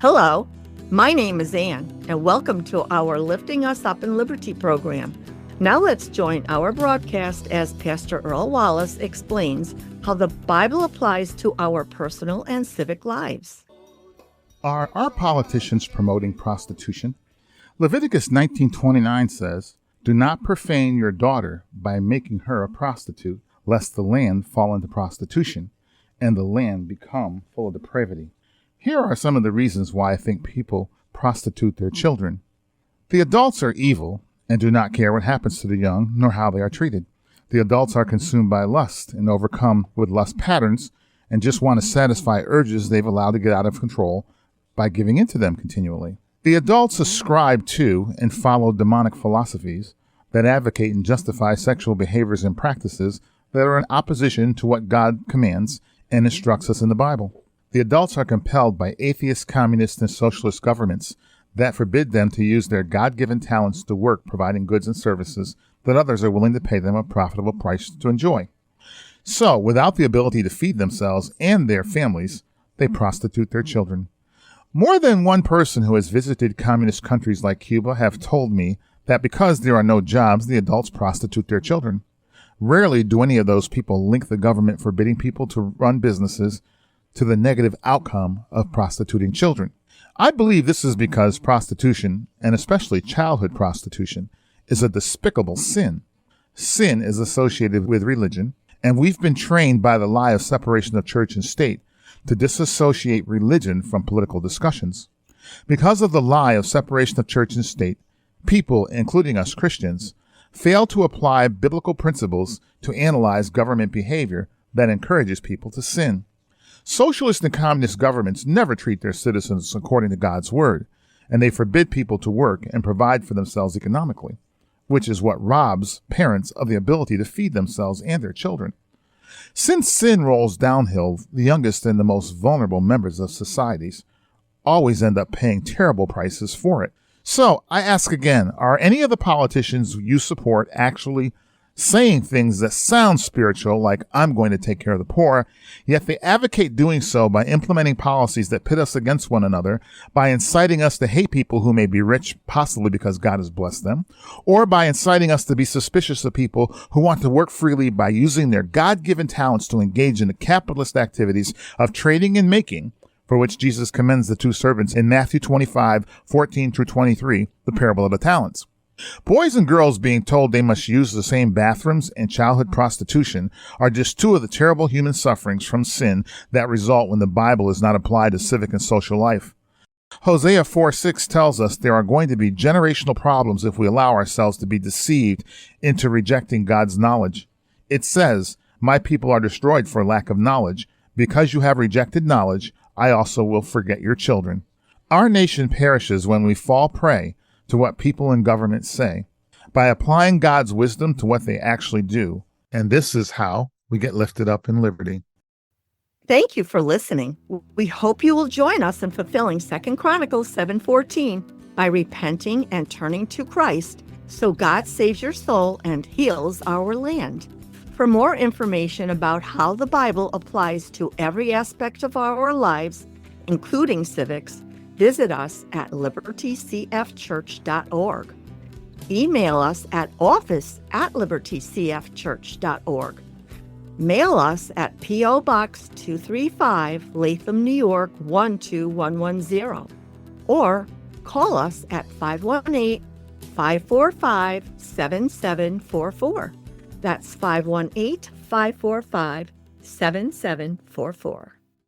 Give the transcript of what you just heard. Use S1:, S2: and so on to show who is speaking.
S1: Hello, my name is Ann, and welcome to our Lifting Us Up in Liberty program. Now let's join our broadcast as Pastor Earl Wallace explains how the Bible applies to our personal and civic lives.
S2: Are our politicians promoting prostitution? Leviticus 19:29 says, "Do not profane your daughter by making her a prostitute, lest the land fall into prostitution, and the land become full of depravity." Here are some of the reasons why I think people prostitute their children. The adults are evil and do not care what happens to the young, nor how they are treated. The adults are consumed by lust and overcome with lust patterns and just want to satisfy urges they've allowed to get out of control by giving into them continually. The adults ascribe to and follow demonic philosophies that advocate and justify sexual behaviors and practices that are in opposition to what God commands and instructs us in the Bible. The adults are compelled by atheist, communist, and socialist governments that forbid them to use their God-given talents to work providing goods and services that others are willing to pay them a profitable price to enjoy. So, without the ability to feed themselves and their families, they prostitute their children. More than one person who has visited communist countries like Cuba have told me that because there are no jobs, the adults prostitute their children. Rarely do any of those people link the government forbidding people to run businesses to the negative outcome of prostituting children. I believe this is because prostitution, and especially childhood prostitution, is a despicable sin. Sin is associated with religion, and we've been trained by the lie of separation of church and state to disassociate religion from political discussions. Because of the lie of separation of church and state, people, including us Christians, fail to apply biblical principles to analyze government behavior that encourages people to sin. Socialist and communist governments never treat their citizens according to God's word, and they forbid people to work and provide for themselves economically, which is what robs parents of the ability to feed themselves and their children. Since sin rolls downhill, the youngest and the most vulnerable members of societies always end up paying terrible prices for it. So I ask again, are any of the politicians you support actually saying things that sound spiritual, like "I'm going to take care of the poor," yet they advocate doing so by implementing policies that pit us against one another, by inciting us to hate people who may be rich, possibly because God has blessed them, or by inciting us to be suspicious of people who want to work freely by using their God-given talents to engage in the capitalist activities of trading and making, for which Jesus commends the two servants in Matthew 25:14-23, the parable of the talents. Boys and girls being told they must use the same bathrooms and childhood prostitution are just two of the terrible human sufferings from sin that result when the Bible is not applied to civic and social life. Hosea 4:6 tells us there are going to be generational problems if we allow ourselves to be deceived into rejecting God's knowledge. It says, "My people are destroyed for lack of knowledge. Because you have rejected knowledge, I also will forget your children." Our nation perishes when we fall prey to what people in government say, by applying God's wisdom to what they actually do. And this is how we get lifted up in liberty.
S1: Thank you for listening. We hope you will join us in fulfilling 2 Chronicles 7:14 by repenting and turning to Christ so God saves your soul and heals our land. For more information about how the Bible applies to every aspect of our lives, including civics, visit us at libertycfchurch.org. Email us at office@libertycfchurch.org. Mail us at P.O. Box 235, Latham, New York 12110. Or call us at 518-545-7744. That's 518-545-7744.